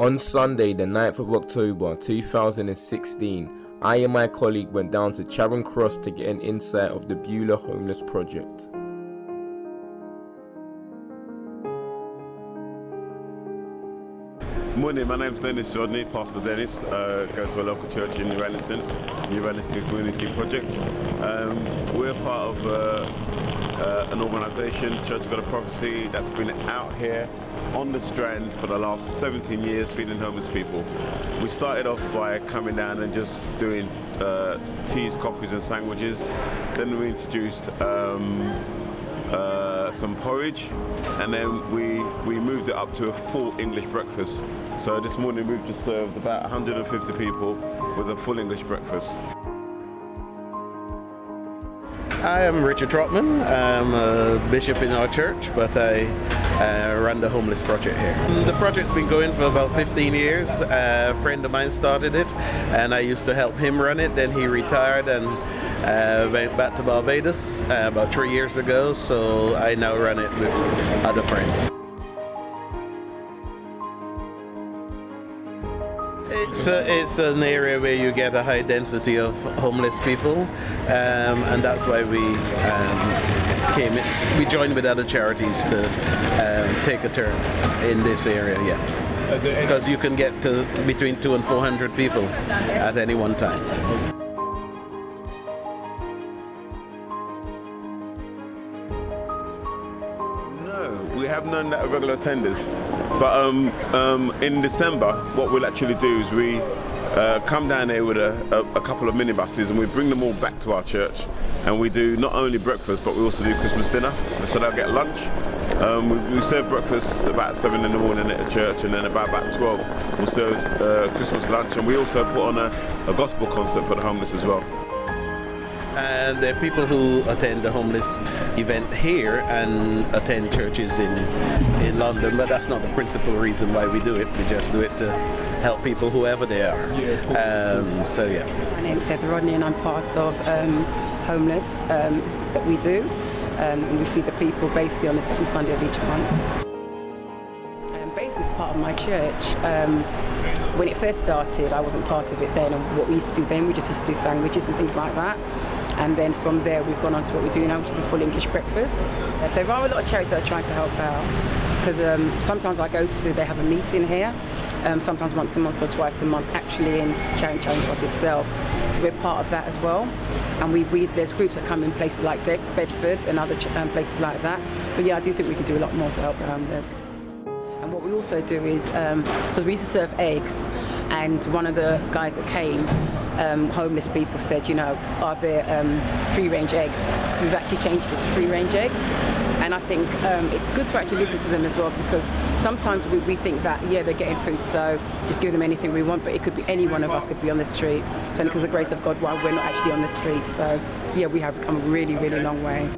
On Sunday, the 9th of October 2016, I and my colleague went down to Charing Cross to get an insight of the Beulah Homeless Project. Morning, my name's Dennis Rodney, Pastor Dennis. Go to a local church in New Wellington Community Project. We're part of an organisation, Church of God of Prophecy, that's been out here on the Strand for the last 17 years feeding homeless people. We started off by coming down and just doing teas, coffees and sandwiches. Then we introduced some porridge, and then we moved it up to a full English breakfast. So this morning we've just served about 150 people with a full English breakfast. I am Richard Trotman. I'm a bishop in our church, but I run the Homeless Project here. The project's been going for about 15 years. A friend of mine started it, and I used to help him run it. Then he retired and went back to Barbados about 3 years ago, so I now run it with other friends. It's an area where you get a high density of homeless people, and that's why we joined with other charities to take a turn in this area. Yeah, because you can get to between 200 and 400 people at any one time. We have none that are regular attenders, but in December what we'll actually do is we come down here with a couple of minibuses, and we bring them all back to our church, and we do not only breakfast but we also do Christmas dinner, so they'll get lunch. We serve breakfast about 7 in the morning at the church, and then about 12 we'll serve Christmas lunch, and we also put on a gospel concert for the homeless as well. And there are people who attend the homeless event here and attend churches in London, but that's not the principal reason why we do it. We just do it to help people whoever they are. So yeah. My name's Heather Rodney, and I'm part of Homeless that we do. And we feed the people basically on the second Sunday of each month. Basically, it's part of my church. When it first started, I wasn't part of it then, and what we used to do then, we just used to do sandwiches and things like that. And then from there, we've gone on to what we do now, which is a full English breakfast. There are a lot of charities that are trying to help out, because sometimes I go to, they have a meeting here, sometimes once a month or twice a month, actually in Charing Cross itself. So we're part of that as well. And there's groups that come in places like Bedford and other places like that. But yeah, I do think we can do a lot more to help the homeless. And what we also do is, because we used to serve eggs, and one of the guys that came, homeless people, said, you know, are there free-range eggs? We've actually changed it to free-range eggs, and I think it's good to actually listen to them as well, because sometimes we think that, yeah, they're getting food, so just give them anything we want, but it could be any one of us could be on the street. So because of the grace of God, well, we're not actually on the street, so yeah, we have come a really, really long way.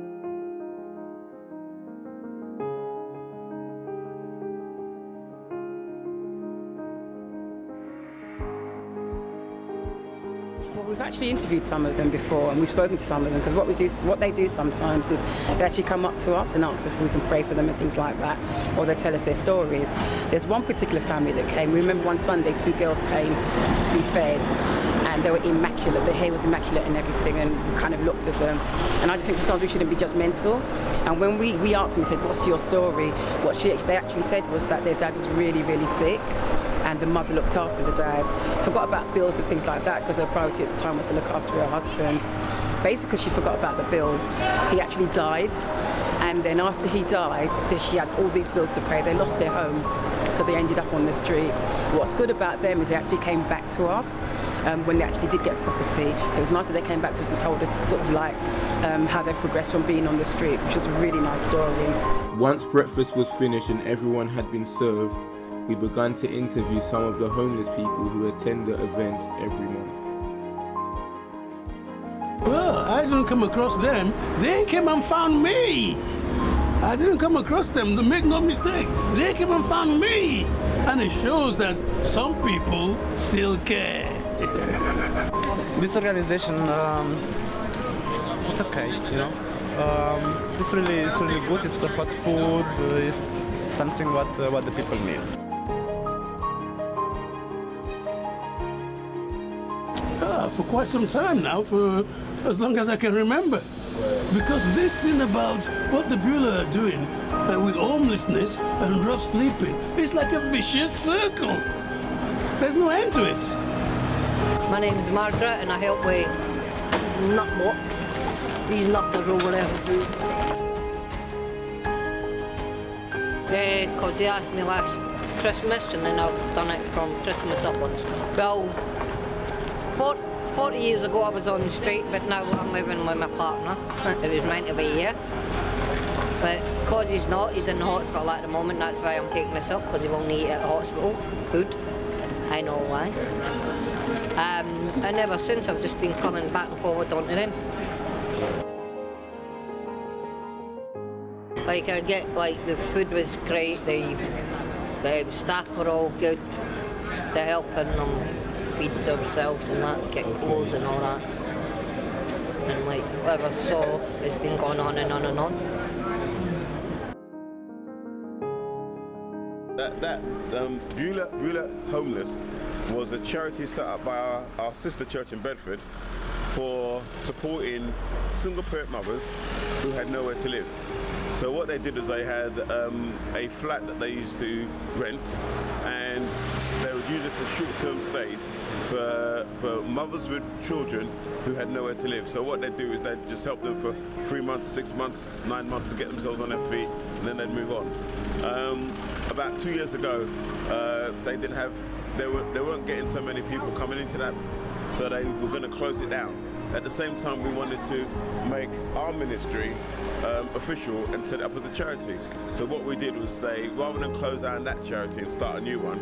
Well, we've actually interviewed some of them before, and we've spoken to some of them, because what they do sometimes is they actually come up to us and ask us if we can pray for them and things like that, or they tell us their stories. There's one particular family that came. We remember one Sunday 2 girls came to be fed, and they were immaculate. Their hair was immaculate and everything, and we kind of looked at them. And I just think sometimes we shouldn't be judgmental. And when we asked them, we said, what's your story? What they actually said was that their dad was really, really sick, and the mother looked after the dad. Forgot about bills and things like that, because her priority at the time was to look after her husband. Basically, she forgot about the bills. He actually died, and then after he died, she had all these bills to pay. They lost their home, so they ended up on the street. What's good about them is they actually came back to us when they actually did get property. So it was nice that they came back to us and told us sort of like how they progressed from being on the street, which was a really nice story. Once breakfast was finished and everyone had been served, we began to interview some of the homeless people who attend the event every month. Well, I didn't come across them. They came and found me. I didn't come across them, to make no mistake. They came and found me. And it shows that some people still care. This organization, it's okay, you know. It's really good. It's about food. It's something what the people need. for quite some time now, for as long as I can remember. Because this thing about what the Beulah are doing with homelessness and rough sleeping is like a vicious circle. There's no end to it. My name is Margaret and I help with nut walk. These nutters or whatever. Because they asked me last Christmas and then I've done it from Christmas upwards. Well, 40 years ago I was on the street, but now I'm living with my partner. It was meant to be here. But because he's not, he's in the hospital at the moment, that's why I'm taking this up, because he won't eat at the hospital food. I know why. And ever since I've just been coming back and forward onto them. Like I get, like the food was great, the staff were all good, they're helping them feed themselves and that, get clothes and all that. And like whatever, so it's been going on and on and on. Beulah Homeless was a charity set up by our sister church in Bedford for supporting single parent mothers who had nowhere to live. So what they did was they had a flat that they used to rent, and they would use it for short-term stays for mothers with children who had nowhere to live. So what they'd do is they'd just help them for 3 months, 6 months, 9 months to get themselves on their feet, and then they'd move on. About 2 years ago, they weren't getting so many people coming into that, so they were going to close it down. At the same time, we wanted to make our ministry official and set it up as a charity. So what we did was rather than close down that charity and start a new one,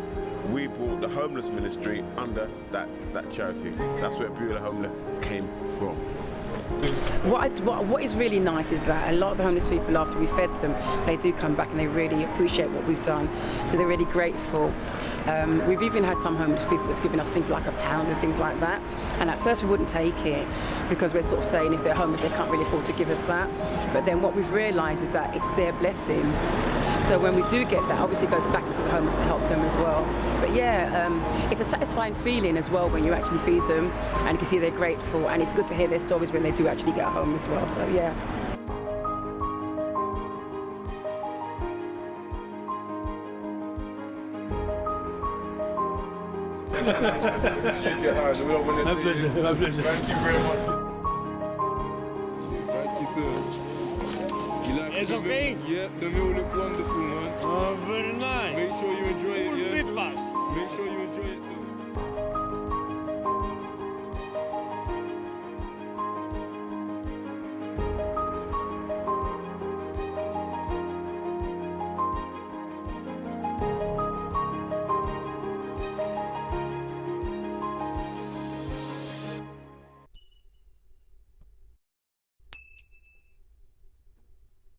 we brought the homeless ministry under that charity. That's where Beulah Homeless came from. What is really nice is that a lot of the homeless people, after we fed them, they do come back and they really appreciate what we've done. So they're really grateful. We've even had some homeless people that's given us things like £1 and things like that. And at first we wouldn't take it because we're sort of saying if they're homeless they can't really afford to give us that. But then what we've realised is that it's their blessing. So when we do get that, obviously it goes back into the homeless to help them as well. But yeah, it's a satisfying feeling as well when you actually feed them and you can see they're grateful, and it's good to hear their stories when they do actually get home as well. So yeah. Shake your hand. We don't want to My pleasure, my pleasure. Thank you very much. Thank you, sir. You like It's okay? Yeah, the meal looks wonderful, man. Oh, very nice. Make sure you enjoy it, yeah? Full